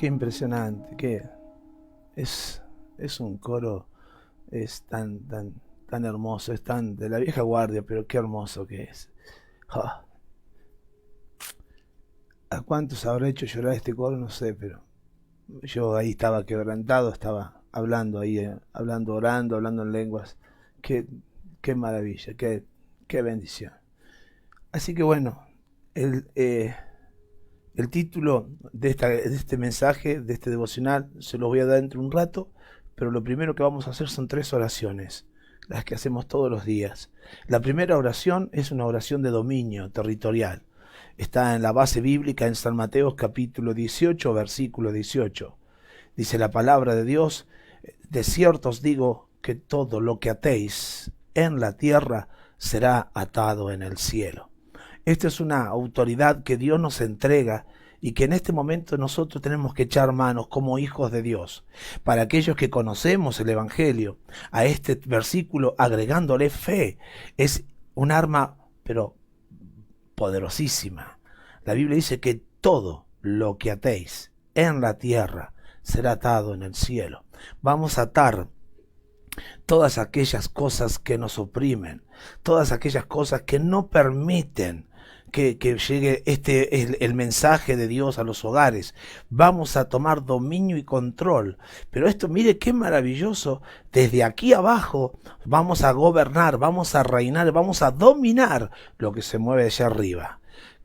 Qué impresionante, es un coro, es tan hermoso, es tan de la vieja guardia, pero qué hermoso que es. Ah, ¿a cuántos habrá hecho llorar este coro? No sé, pero yo ahí estaba quebrantado, estaba hablando ahí, hablando, orando, hablando en lenguas. Qué, qué maravilla, qué bendición. Así que bueno, el, eh, el título de este mensaje, de este devocional, se los voy a dar dentro de un rato, pero lo primero que vamos a hacer son 3 oraciones, las que hacemos todos los días. La primera oración es una oración de dominio territorial. Está en la base bíblica en San Mateo capítulo 18, versículo 18. Dice la palabra de Dios: de cierto os digo que todo lo que atéis en la tierra será atado en el cielo. Esta es una autoridad que Dios nos entrega y que en este momento nosotros tenemos que echar manos como hijos de Dios. Para aquellos que conocemos el Evangelio, a este versículo agregándole fe, es un arma, pero poderosísima. La Biblia dice que todo lo que atéis en la tierra será atado en el cielo. Vamos a atar todas aquellas cosas que nos oprimen, todas aquellas cosas que no permiten que llegue el mensaje de Dios a los hogares. Vamos a tomar dominio y control. Pero esto, mire qué maravilloso. Desde aquí abajo vamos a gobernar, vamos a reinar, vamos a dominar lo que se mueve allá arriba.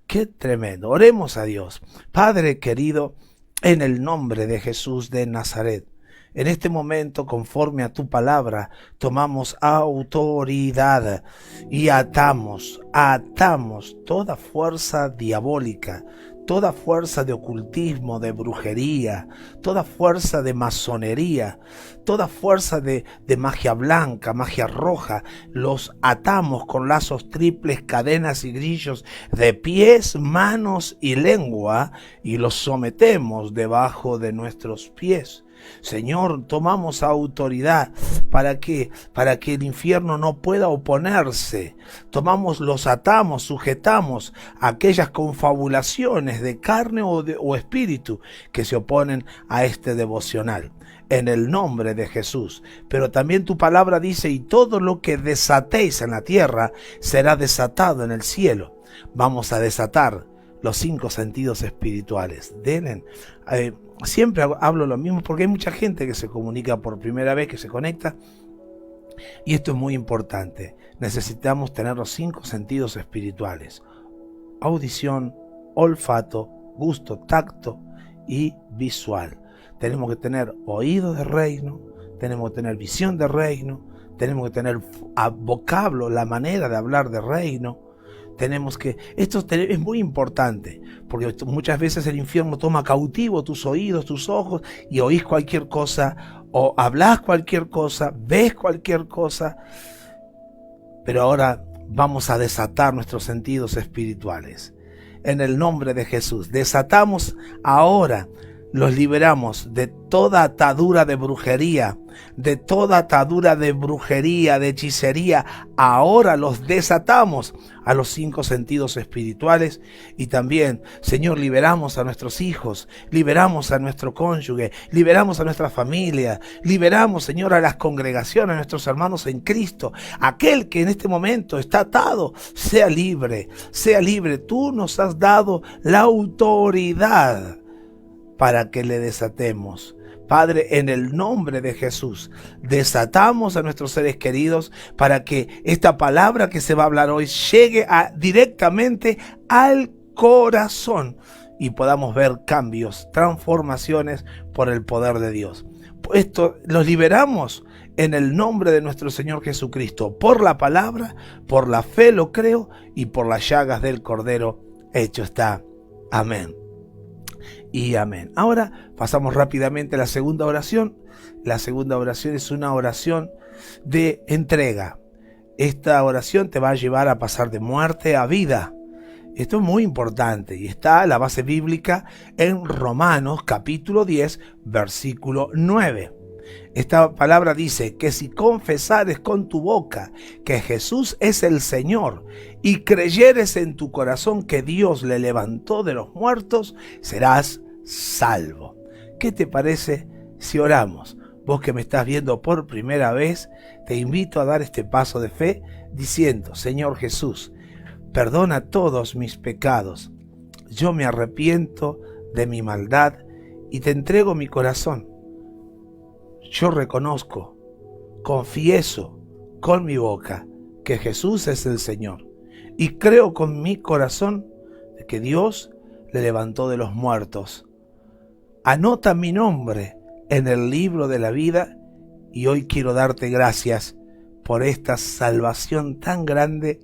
Qué tremendo. Oremos a Dios. Padre querido, en el nombre de Jesús de Nazaret, en este momento, conforme a tu palabra, tomamos autoridad y atamos toda fuerza diabólica, toda fuerza de ocultismo, de brujería, toda fuerza de masonería, toda fuerza de magia blanca, magia roja. Los atamos con lazos triples, cadenas y grillos de pies, manos y lengua, y los sometemos debajo de nuestros pies. Señor, tomamos autoridad para que el infierno no pueda oponerse. Los atamos, sujetamos aquellas confabulaciones de carne o espíritu que se oponen a este devocional. En el nombre de Jesús. Pero también tu palabra dice: y todo lo que desatéis en la tierra será desatado en el cielo. Vamos a desatar los 5 sentidos espirituales. Siempre hablo lo mismo porque hay mucha gente que se comunica por primera vez, que se conecta, y esto es muy importante. Necesitamos tener los 5 sentidos espirituales: audición, olfato, gusto, tacto y visual. Tenemos que tener oído de reino, tenemos que tener visión de reino, tenemos que tener vocablo, la manera de hablar de reino. Esto es muy importante, porque muchas veces el infierno toma cautivo tus oídos, tus ojos, y oís cualquier cosa, o hablas cualquier cosa, ves cualquier cosa. Pero ahora vamos a desatar nuestros sentidos espirituales. En el nombre de Jesús, desatamos ahora, los liberamos de toda atadura de brujería, de hechicería. Ahora los desatamos a los 5 sentidos espirituales. Y también, Señor, liberamos a nuestros hijos, liberamos a nuestro cónyuge, liberamos a nuestra familia, liberamos, Señor, a las congregaciones, a nuestros hermanos en Cristo. Aquel que en este momento está atado, sea libre, sea libre. Tú nos has dado la autoridad para que le desatemos. Padre, en el nombre de Jesús, desatamos a nuestros seres queridos para que esta palabra que se va a hablar hoy llegue directamente al corazón y podamos ver cambios, transformaciones por el poder de Dios. Esto los liberamos en el nombre de nuestro Señor Jesucristo, por la palabra, por la fe lo creo, y por las llagas del Cordero hecho está. Amén y amén. Ahora pasamos rápidamente a la segunda oración. La segunda oración es una oración de entrega. Esta oración te va a llevar a pasar de muerte a vida. Esto es muy importante y está la base bíblica en Romanos capítulo 10, versículo 9. Esta palabra dice que si confesares con tu boca que Jesús es el Señor y creyeres en tu corazón que Dios le levantó de los muertos, serás salvo. ¿Qué te parece si oramos? Vos que me estás viendo por primera vez, te invito a dar este paso de fe diciendo: Señor Jesús, perdona todos mis pecados. Yo me arrepiento de mi maldad y te entrego mi corazón. Yo reconozco, confieso con mi boca que Jesús es el Señor y creo con mi corazón de que Dios le levantó de los muertos. Anota mi nombre en el libro de la vida y hoy quiero darte gracias por esta salvación tan grande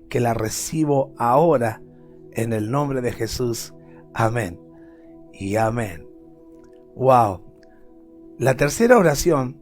que la recibo ahora en el nombre de Jesús. Amén y amén. Wow. La tercera oración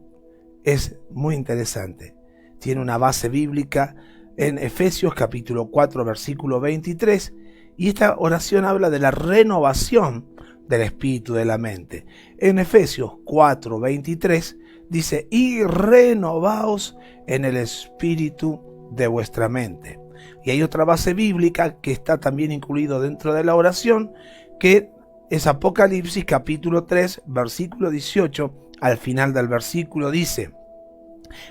es muy interesante. Tiene una base bíblica en Efesios capítulo 4 versículo 23 y esta oración habla de la renovación del espíritu de la mente. En Efesios 4:23 dice: y renovaos en el espíritu de vuestra mente. Y hay otra base bíblica que está también incluido dentro de la oración, que es Apocalipsis capítulo 3 versículo 18. Al final del versículo dice,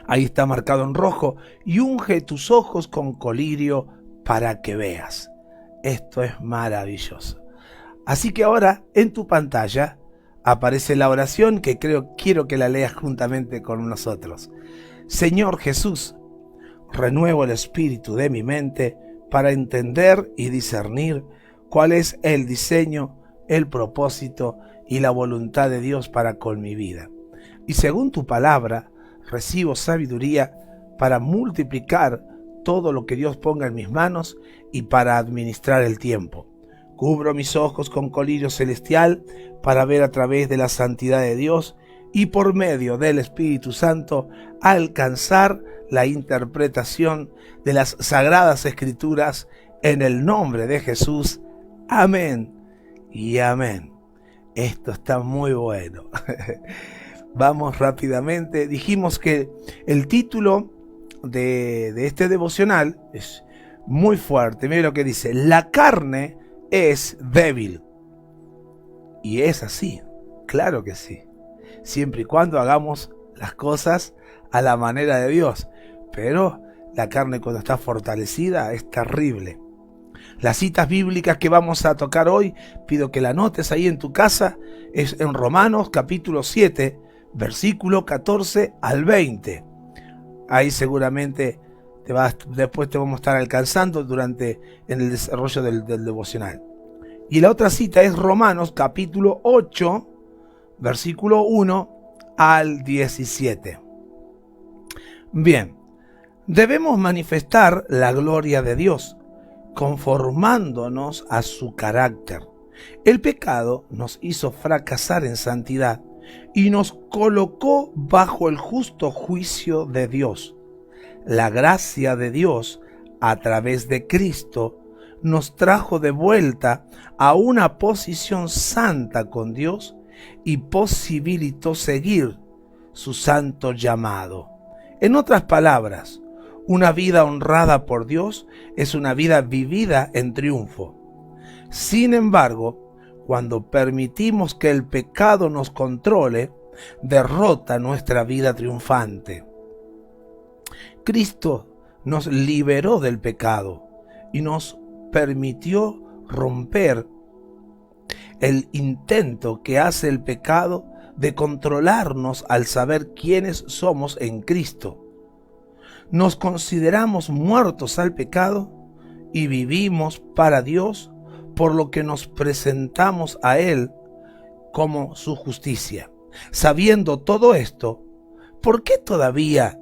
ahí está marcado en rojo: y unge tus ojos con colirio para que veas. Esto es maravilloso. Así que ahora en tu pantalla aparece la oración que quiero que la leas juntamente con nosotros. Señor Jesús, renuevo el espíritu de mi mente para entender y discernir cuál es el diseño, el propósito y la voluntad de Dios para con mi vida. Y según tu palabra, recibo sabiduría para multiplicar todo lo que Dios ponga en mis manos y para administrar el tiempo. Cubro mis ojos con colirio celestial para ver a través de la santidad de Dios y por medio del Espíritu Santo alcanzar la interpretación de las Sagradas Escrituras en el nombre de Jesús. Amén y amén. Esto está muy bueno. Vamos rápidamente. Dijimos que el título de este devocional es muy fuerte. Mira lo que dice: la carne es débil. Y es así, claro que sí, siempre y cuando hagamos las cosas a la manera de Dios. Pero la carne, cuando está fortalecida, es terrible. Las citas bíblicas que vamos a tocar hoy, pido que la anotes ahí en tu casa, es en Romanos capítulo 7, versículo 14 al 20. Ahí seguramente después te vamos a estar alcanzando en el desarrollo del devocional. Y la otra cita es Romanos capítulo 8, versículo 1 al 17. Bien, debemos manifestar la gloria de Dios, conformándonos a su carácter. El pecado nos hizo fracasar en santidad y nos colocó bajo el justo juicio de Dios. La gracia de Dios, a través de Cristo, nos trajo de vuelta a una posición santa con Dios y posibilitó seguir su santo llamado. En otras palabras, una vida honrada por Dios es una vida vivida en triunfo. Sin embargo, cuando permitimos que el pecado nos controle, derrota nuestra vida triunfante. Cristo nos liberó del pecado y nos permitió romper el intento que hace el pecado de controlarnos al saber quiénes somos en Cristo. Nos consideramos muertos al pecado y vivimos para Dios, por lo que nos presentamos a Él como su justicia. Sabiendo todo esto, ¿por qué todavía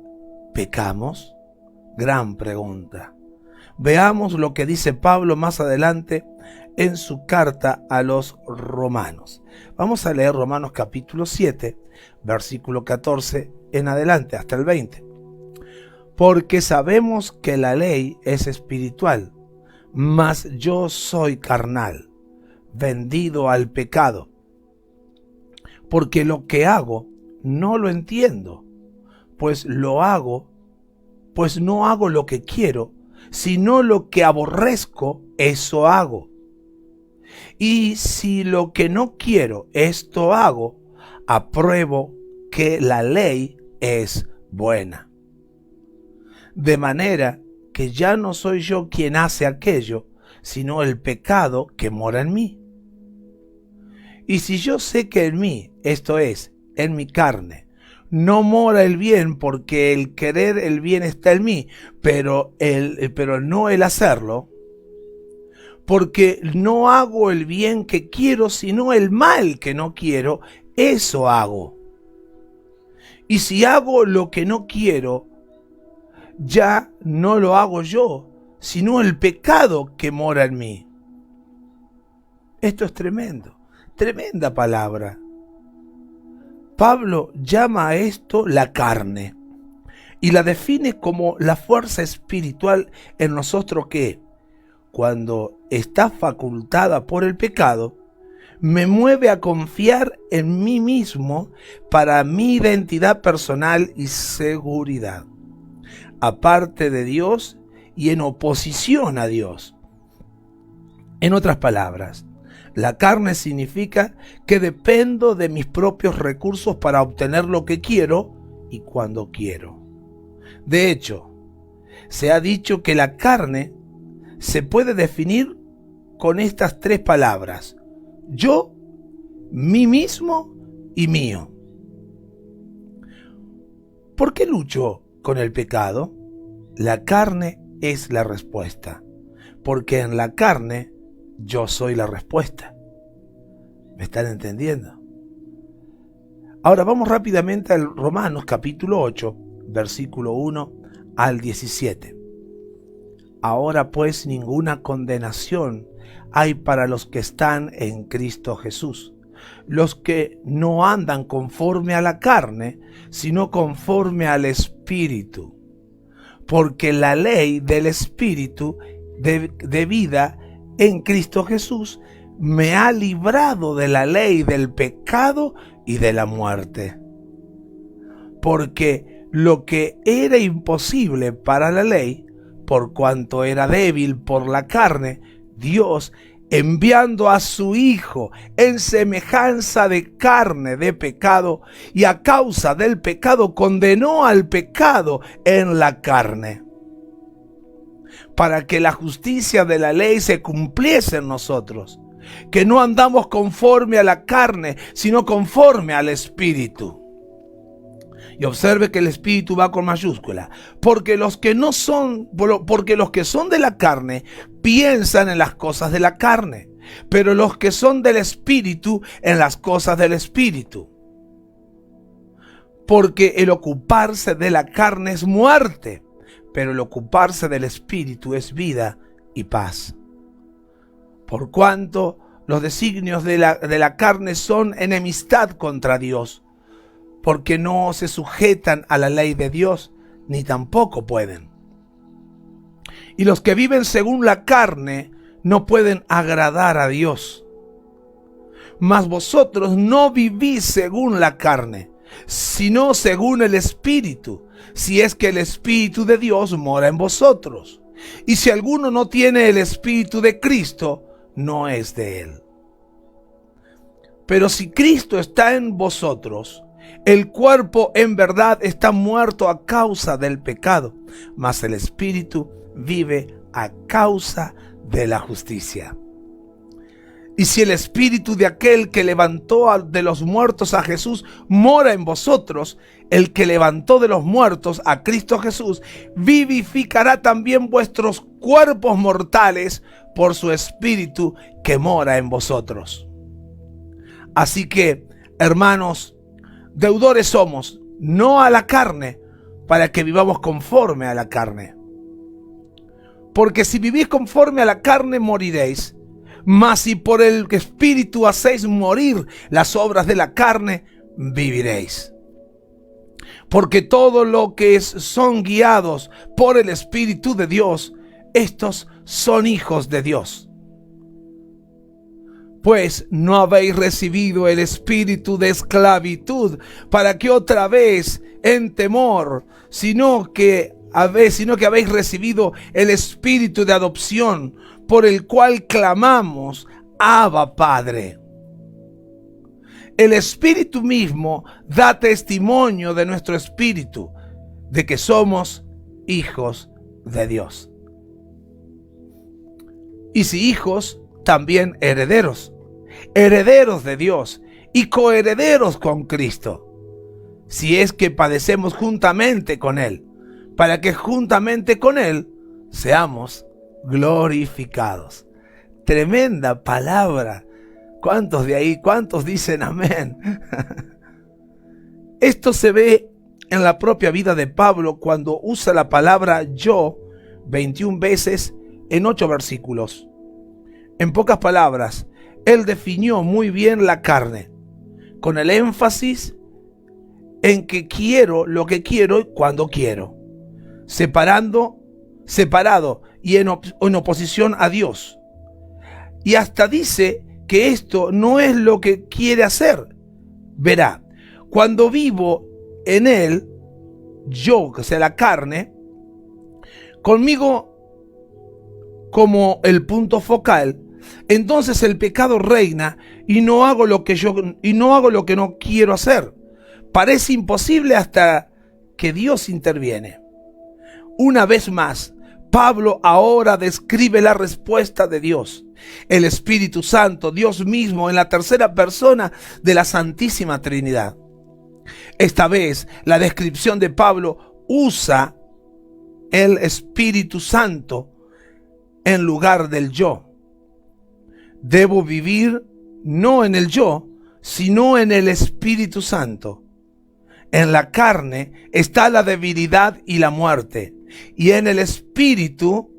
pecamos? Gran pregunta. Veamos lo que dice Pablo más adelante en su carta a los Romanos. Vamos a leer Romanos capítulo 7, versículo 14 en adelante hasta el 20. Porque sabemos que la ley es espiritual, mas yo soy carnal, vendido al pecado. Porque lo que hago no lo entiendo, pues no hago lo que quiero, sino lo que aborrezco, eso hago. Y si lo que no quiero, esto hago, apruebo que la ley es buena. De manera que ya no soy yo quien hace aquello, sino el pecado que mora en mí. Y si yo sé que en mí, esto es, en mi carne, no mora el bien, porque el querer el bien está en mí, pero no el hacerlo, porque no hago el bien que quiero, sino el mal que no quiero, eso hago. Y si hago lo que no quiero, ya no lo hago yo, sino el pecado que mora en mí. Esto es tremendo, tremenda palabra. Pablo llama a esto la carne y la define como la fuerza espiritual en nosotros que, cuando está facultada por el pecado, me mueve a confiar en mí mismo para mi identidad personal y seguridad, aparte de Dios y en oposición a Dios. En otras palabras, la carne significa que dependo de mis propios recursos para obtener lo que quiero y cuando quiero. De hecho, se ha dicho que la carne se puede definir con estas tres palabras: yo, mí mismo y mío. ¿Por qué lucho con el pecado? La carne es la respuesta, porque en la carne yo soy la respuesta. ¿Me están entendiendo? Ahora vamos rápidamente al Romanos capítulo 8, versículo 1 al 17. Ahora pues ninguna condenación hay para los que están en Cristo Jesús, los que no andan conforme a la carne, sino conforme al Espíritu. Porque la ley del Espíritu de vida en Cristo Jesús me ha librado de la ley del pecado y de la muerte. Porque lo que era imposible para la ley, por cuanto era débil por la carne, Dios, enviando a su Hijo en semejanza de carne de pecado, y a causa del pecado condenó al pecado en la carne, para que la justicia de la ley se cumpliese en nosotros, que no andamos conforme a la carne, sino conforme al Espíritu. Y observe que el Espíritu va con mayúscula, porque los que son de la carne piensan en las cosas de la carne, pero los que son del Espíritu en las cosas del Espíritu. Porque el ocuparse de la carne es muerte, pero el ocuparse del Espíritu es vida y paz. Por cuanto los designios de la carne son enemistad contra Dios, porque no se sujetan a la ley de Dios, ni tampoco pueden. Y los que viven según la carne no pueden agradar a Dios. Mas vosotros no vivís según la carne, sino según el Espíritu, si es que el Espíritu de Dios mora en vosotros. Y si alguno no tiene el Espíritu de Cristo, no es de él. Pero si Cristo está en vosotros, el cuerpo en verdad está muerto a causa del pecado, mas el Espíritu vive a causa de la justicia. Y si el Espíritu de aquel que levantó de los muertos a Jesús mora en vosotros, el que levantó de los muertos a Cristo Jesús vivificará también vuestros cuerpos mortales por su Espíritu que mora en vosotros. Así que, hermanos, deudores somos, no a la carne, para que vivamos conforme a la carne. Porque si vivís conforme a la carne, moriréis. Mas si por el Espíritu hacéis morir las obras de la carne, viviréis. Porque todo lo que son guiados por el Espíritu de Dios, estos son hijos de Dios. Pues no habéis recibido el espíritu de esclavitud para que otra vez en temor, sino que habéis recibido el espíritu de adopción, por el cual clamamos, Abba, Padre. El Espíritu mismo da testimonio de nuestro espíritu, de que somos hijos de Dios. Y si hijos, también herederos, herederos de Dios y coherederos con Cristo, si es que padecemos juntamente con Él, para que juntamente con Él seamos glorificados. Tremenda palabra. ¿Cuántos de ahí, cuántos dicen amén? Esto se ve en la propia vida de Pablo cuando usa la palabra yo 21 veces en 8 versículos. En pocas palabras, él definió muy bien la carne, con el énfasis en que quiero lo que quiero y cuando quiero, separado y en oposición a Dios. Y hasta dice que esto no es lo que quiere hacer. Verá, cuando vivo en él, yo, que sea la carne, conmigo como el punto focal, entonces el pecado reina y no hago lo que no quiero hacer. Parece imposible hasta que Dios interviene. Una vez más, Pablo ahora describe la respuesta de Dios. El Espíritu Santo, Dios mismo, en la tercera persona de la Santísima Trinidad. Esta vez, la descripción de Pablo usa el Espíritu Santo en lugar del yo. Debo vivir no en el yo, sino en el Espíritu Santo. En la carne está la debilidad y la muerte, y en el Espíritu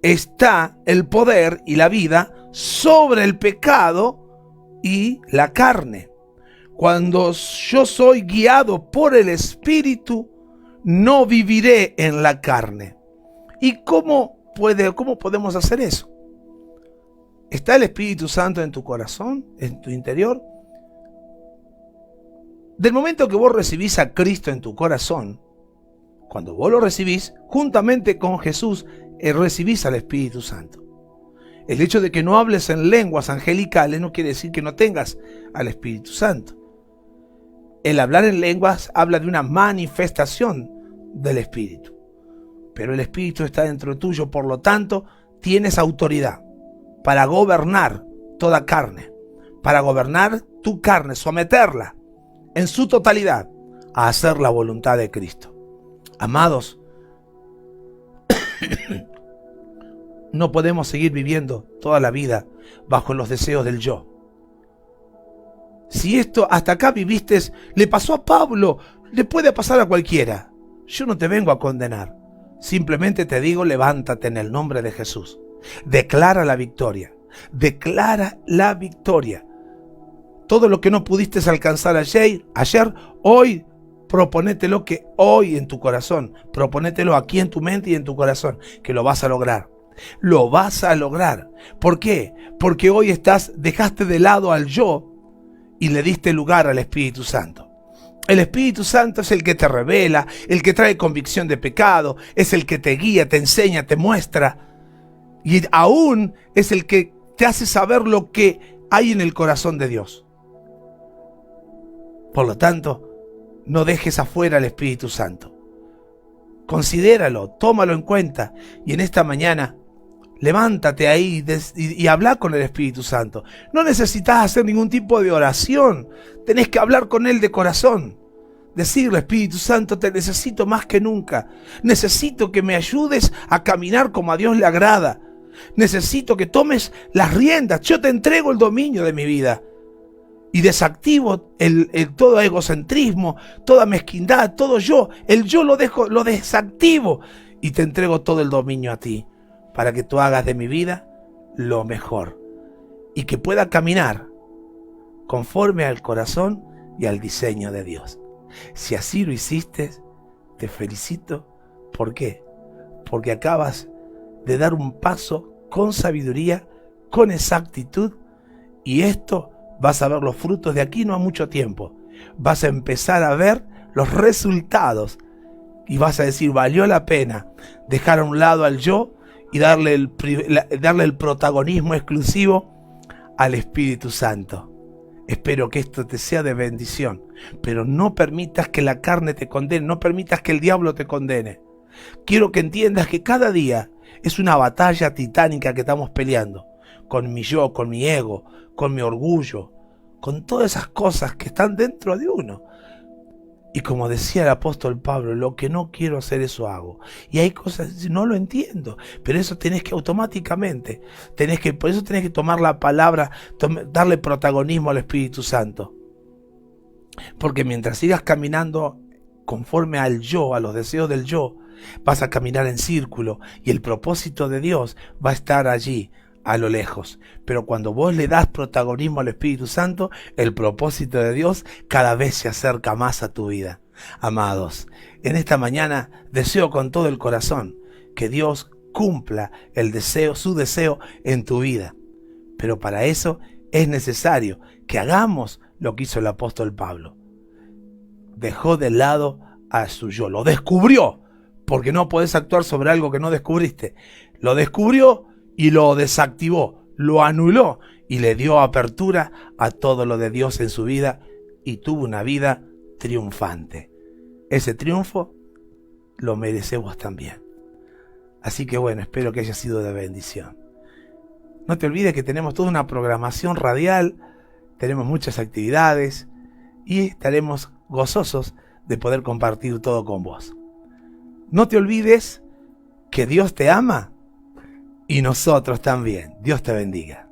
está el poder y la vida sobre el pecado y la carne. Cuando yo soy guiado por el Espíritu, no viviré en la carne. ¿Y cómo podemos hacer eso? ¿Está el Espíritu Santo en tu corazón, en tu interior? Del momento que vos recibís a Cristo en tu corazón, cuando vos lo recibís, juntamente con Jesús, recibís al Espíritu Santo. El hecho de que no hables en lenguas angelicales no quiere decir que no tengas al Espíritu Santo. El hablar en lenguas habla de una manifestación del Espíritu. Pero el Espíritu está dentro tuyo, por lo tanto, tienes autoridad para gobernar toda carne, para gobernar tu carne, someterla en su totalidad a hacer la voluntad de Cristo. Amados, no podemos seguir viviendo toda la vida bajo los deseos del yo. Si esto hasta acá viviste, le pasó a Pablo, le puede pasar a cualquiera. Yo no te vengo a condenar. Simplemente te digo, levántate en el nombre de Jesús. Declara la victoria. Declara la victoria. Todo lo que no pudiste alcanzar ayer, hoy, proponételo que hoy en tu corazón. Proponételo aquí en tu mente y en tu corazón, que lo vas a lograr. Lo vas a lograr. ¿Por qué? Porque hoy dejaste de lado al yo y le diste lugar al Espíritu Santo. El Espíritu Santo es el que te revela, el que trae convicción de pecado, es el que te guía, te enseña, te muestra. Y aún es el que te hace saber lo que hay en el corazón de Dios. Por lo tanto, no dejes afuera al Espíritu Santo. Considéralo, tómalo en cuenta. Y en esta mañana, levántate ahí y habla con el Espíritu Santo. No necesitas hacer ningún tipo de oración. Tenés que hablar con Él de corazón. Decirle, Espíritu Santo, te necesito más que nunca. Necesito que me ayudes a caminar como a Dios le agrada. Necesito que tomes las riendas. Yo te entrego el dominio de mi vida. Y desactivo todo egocentrismo, toda mezquindad, todo yo. El yo lo desactivo. Y te entrego todo el dominio a ti. Para que tú hagas de mi vida lo mejor. Y que pueda caminar conforme al corazón y al diseño de Dios. Si así lo hiciste, te felicito. ¿Por qué? Porque acabas de dar un paso con sabiduría, con exactitud, y esto vas a ver los frutos de aquí no a mucho tiempo. Vas a empezar a ver los resultados y vas a decir, valió la pena dejar a un lado al yo y darle el protagonismo exclusivo al Espíritu Santo. Espero que esto te sea de bendición, pero no permitas que la carne te condene, no permitas que el diablo te condene. Quiero que entiendas que cada día es una batalla titánica que estamos peleando, con mi yo, con mi ego, con mi orgullo, con todas esas cosas que están dentro de uno. Y como decía el apóstol Pablo, lo que no quiero hacer, eso hago. Y hay cosas, no lo entiendo, pero eso tenés que automáticamente, por eso tenés que tomar la palabra, darle protagonismo al Espíritu Santo. Porque mientras sigas caminando conforme al yo, a los deseos del yo, vas a caminar en círculo y el propósito de Dios va a estar allí, a lo lejos. Pero cuando vos le das protagonismo al Espíritu Santo, el propósito de Dios cada vez se acerca más a tu vida. Amados, en esta mañana deseo con todo el corazón que Dios cumpla su deseo en tu vida. Pero para eso es necesario que hagamos lo que hizo el apóstol Pablo. Dejó de lado a su yo, lo descubrió, porque no podés actuar sobre algo que no descubriste. Lo descubrió y lo desactivó, lo anuló y le dio apertura a todo lo de Dios en su vida y tuvo una vida triunfante. Ese triunfo lo merecemos también. Así que bueno, espero que haya sido de bendición. No te olvides que tenemos toda una programación radial, tenemos muchas actividades y estaremos gozosos de poder compartir todo con vos. No te olvides que Dios te ama y nosotros también. Dios te bendiga.